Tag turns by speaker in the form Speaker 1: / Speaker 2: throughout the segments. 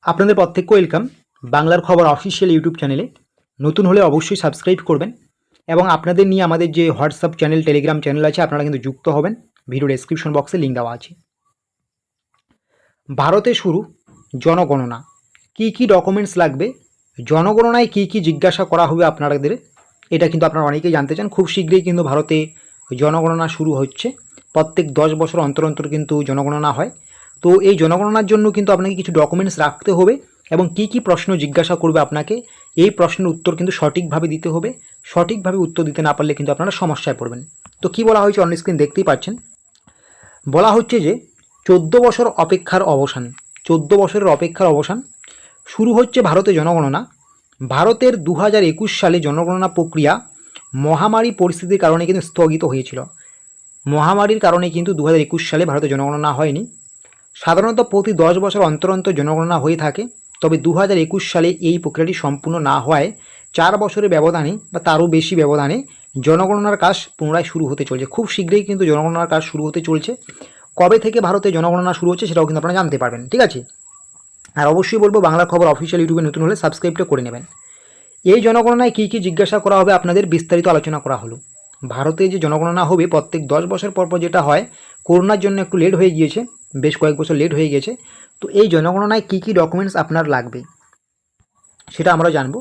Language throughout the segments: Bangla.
Speaker 1: আপনাদের প্রত্যেককে ওয়েলকাম বাংলার খবর অফিসিয়াল ইউটিউব চ্যানেলে। নতুন হলে অবশ্যই সাবস্ক্রাইব করবেন এবং আপনাদের নিয়ে আমাদের যে হোয়াটসঅ্যাপ চ্যানেল, টেলিগ্রাম চ্যানেল আছে, আপনারা কিন্তু যুক্ত হবেন। ভিডিও ডেসক্রিপশন বক্সে লিঙ্ক দেওয়া আছে। ভারতে শুরু জনগণনা। কি কি ডকুমেন্টস লাগবে, জনগণনায় কি কি জিজ্ঞাসা করা হবে আপনাদের, এটা কিন্তু আপনারা অনেকেই জানতে চান। খুব শীঘ্রই কিন্তু ভারতে জনগণনা শুরু হচ্ছে। প্রত্যেক 10 বছর অন্তর অন্তর কিন্তু জনগণনা হয়। তো এই জনগণনার জন্য কিন্তু আপনাকে কিছু ডকুমেন্টস রাখতে হবে এবং কি কি প্রশ্ন জিজ্ঞাসা করবে আপনাকে, এই প্রশ্নের উত্তর কিন্তু সঠিকভাবে দিতে হবে। সঠিকভাবে উত্তর দিতে না পারলে কিন্তু আপনারা সমস্যায় পড়বেন। তো কি বলা হয়েছে অন স্ক্রিন দেখতেই পাচ্ছেন। বলা হচ্ছে যে 14 বছর অপেক্ষার অবসান। 14 বছরের অপেক্ষার অবসান। শুরু হচ্ছে ভারতে জনগণনা। ভারতের 2021 সালে জনগণনা প্রক্রিয়া মহামারী পরিস্থিতির কারণে কিন্তু স্থগিত হয়েছিল। মহামারীর কারণে কিন্তু 2021 সালে ভারতে জনগণনা হয়নি। সাধারণত প্রতি 10 বছর অন্তর অন্তর জনগণনা হয়ে থাকে, তবে 2021 সালে এই প্রক্রিয়াটি সম্পূর্ণ না হওয়ায় 4 বছরের ব্যবধানে বা তারও বেশি ব্যবধানে জনগণনার কাজ পুনরায় শুরু হতে চলছে। খুব শীঘ্রই কিন্তু জনগণনার কাজ শুরু হতে চলছে। কবে থেকে ভারতে জনগণনা শুরু হচ্ছে সেটাও কিন্তু আপনারা জানতে পারবেন, ঠিক আছে। আর অবশ্যই বলবো বাংলার খবর অফিসিয়াল ইউটিউবে নতুন হলে সাবস্ক্রাইবটা করে নেবেন। এই জনগণনায় কী কী জিজ্ঞাসা করা হবে আপনাদের বিস্তারিত আলোচনা করা হলো। ভারতে যে জনগণনা হবে প্রত্যেক 10 বছর পর পর, যেটা হয় করোনার জন্য একটু লেট হয়ে গিয়েছে, বেশ কয়েক বছর লেট হয়ে গেছে। তো এই জনগণনায় কী কী ডকুমেন্টস আপনার লাগবে সেটা আমরা জানবো।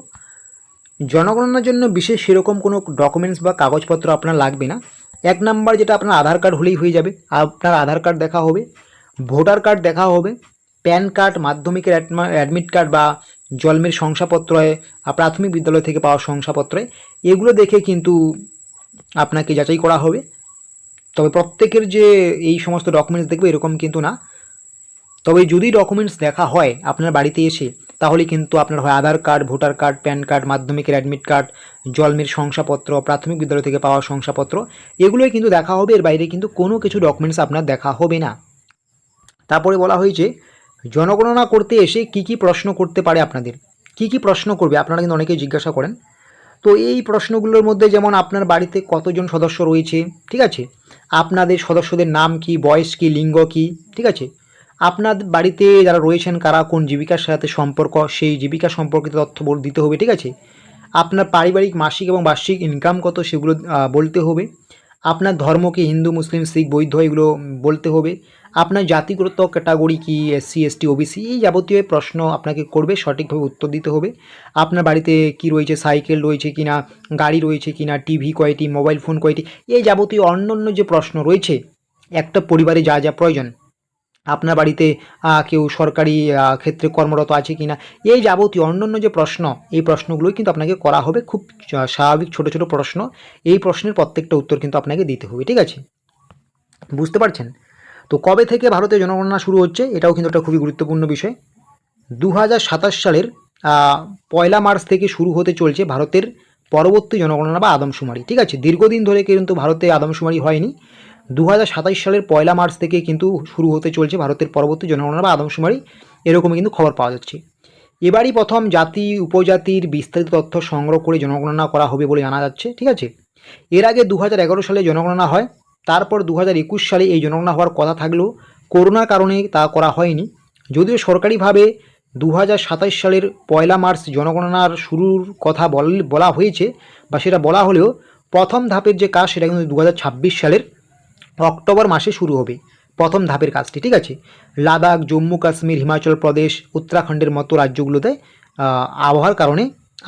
Speaker 1: জনগণনার জন্য বিশেষ সেরকম কোনো ডকুমেন্টস বা কাগজপত্র আপনার লাগবে না। এক নাম্বার যেটা, আপনার আধার কার্ড হলেই হয়ে যাবে। আপনার আধার কার্ড দেখা হবে, ভোটার কার্ড দেখা হবে, প্যান কার্ড, মাধ্যমিকের অ্যাডমিট কার্ড বা জন্মের শংসাপত্র, প্রাথমিক বিদ্যালয় থেকে পাওয়া শংসাপত্র, এগুলো দেখে কিন্তু আপনাকে যাচাই করা হবে। তবে প্রত্যেকের যে এই সমস্ত ডকুমেন্টস দেখবে এরকম কিন্তু না। তবে যদি ডকুমেন্টস দেখা হয় আপনার বাড়িতে এসে, তাহলে কিন্তু আপনার হয় Aadhaar card, voter card, PAN card, মাধ্যমিকের অ্যাডমিট কার্ড, জন্মের শংসাপত্র, প্রাথমিক বিদ্যালয় থেকে পাওয়া শংসাপত্র, এগুলোই কিন্তু দেখা হবে। এর বাইরে কিন্তু কোনো কিছু ডকুমেন্টস আপনার দেখা হবে না। তারপরে বলা হয়েছে জনগণনা করতে এসে কি কি প্রশ্ন করতে পারে আপনাদের, কি কি প্রশ্ন করবে আপনারা কিন্তু অনেকেই জিজ্ঞাসা করেন। তো এই প্রশ্নগুলোর মধ্যে যেমন আপনার বাড়িতে কতজন সদস্য রয়েছে, ঠিক আছে, আপনাদের সদস্যদের নাম কি, বয়স কি, লিঙ্গ কি, ঠিক আছে, আপনার বাড়িতে যারা রয়েছেন কারা কোন জীবিকার সাথে সম্পর্ক, সেই জীবিকা সম্পর্কিত তথ্য দিতে হবে, ঠিক আছে। আপনার পারিবারিক মাসিক এবং বার্ষিক ইনকাম কত সেগুলো বলতে হবে। আপনার ধর্ম কি, হিন্দু, মুসলিম, শিখ, বৌদ্ধ, এগুলো বলতে হবে। আপনার জাতিগত ক্যাটাগরি কি, এসসি, এসটি, ওবিসি, এই যাবতীয় প্রশ্ন আপনাকে করবে, সঠিকভাবে উত্তর দিতে হবে। আপনার বাড়িতে কি রয়েছে, সাইকেল রয়েছে কিনা, গাড়ি রয়েছে কিনা, টিভি কয়টি, মোবাইল ফোন কয়টি, এই যাবতীয় অন্যান্য যে প্রশ্ন রয়েছে, একটা পরিবারে যা যা প্রয়োজন, আপনার বাড়িতে কেউ সরকারি ক্ষেত্রে কর্মরত আছে কিনা, এই যাবতীয় অন্যান্য যে প্রশ্ন, এই প্রশ্নগুলোই কিন্তু আপনাকে করা হবে। খুব স্বাভাবিক ছোট ছোট প্রশ্ন। এই প্রশ্নের প্রত্যেকটা উত্তর কিন্তু আপনাকে দিতে হবে, ঠিক আছে, বুঝতে পারছেন। তো কবে থেকে ভারতে জনগণনা শুরু হচ্ছে, এটাও কিন্তু একটা খুবই গুরুত্বপূর্ণ বিষয়। 2027 সালের 1 মার্চ থেকে শুরু হতে চলছে ভারতের পরবর্তী জনগণনা বা আদমশুমারি, ঠিক আছে। দীর্ঘদিন ধরে কিন্তু ভারতে আদমশুমারি হয়নি। 2027 সালের 1 মার্চ থেকে কিন্তু শুরু হতে চলছে ভারতের পরবর্তী জনগণনা বা আদমশুমারি, এরকমই কিন্তু খবর পাওয়া যাচ্ছে। এবারই প্রথম জাতি উপজাতির বিস্তারিত তথ্য সংগ্রহ করে জনগণনা করা হবে বলে জানা যাচ্ছে, ঠিক আছে। এর আগে 2011 সালে জনগণনা হয়, তারপর 2021 সালে এই জনগণনা হওয়ার কথা থাকলেও করোনার কারণে তা করা হয়নি। যদিও সরকারিভাবে 2027 সালের 1 মার্চ জনগণনার শুরুর কথা বলা হয়েছে বা সেটা বলা হলেও প্রথম ধাপের যে কাজ সেটা কিন্তু 2026 সালের অক্টোবর মাসে শুরু হবে, প্রথম ধাপের কাজটি, ঠিক আছে। লাদাখ, জম্মু কাশ্মীর, হিমাচল প্রদেশ, উত্তরাখণ্ডের মতো রাজ্যগুলোতে আবহাওয়ার কারণে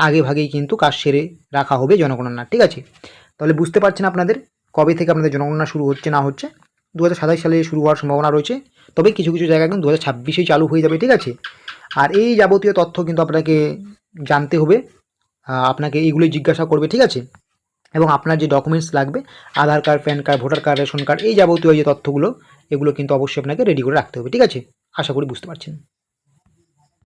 Speaker 1: আগে ভাগেই কিন্তু কাজ সেরে রাখা হবে জনগণনা, ঠিক আছে। তাহলে বুঝতে পারছেন আপনাদের কবে থেকে আপনাদের জনগণনা শুরু হচ্ছে না হচ্ছে। 2027 সালে শুরু হওয়ার সম্ভাবনা রয়েছে, তবে কিছু কিছু জায়গায় কিন্তু 2026-এই চালু হয়ে যাবে, ঠিক আছে। আর এই যাবতীয় তথ্য কিন্তু আপনাকে জানতে হবে, আপনাকে এইগুলোই জিজ্ঞাসা করবে, ঠিক আছে। এবং আপনার যে ডকুমেন্টস লাগবে, Aadhaar card, PAN card, voter card, ration card, এই যাবতীয় যে তথ্যগুলো, এগুলো কিন্তু অবশ্যই আপনাকে রেডি করে রাখতে হবে, ঠিক আছে। আশা করি বুঝতে পারছেন।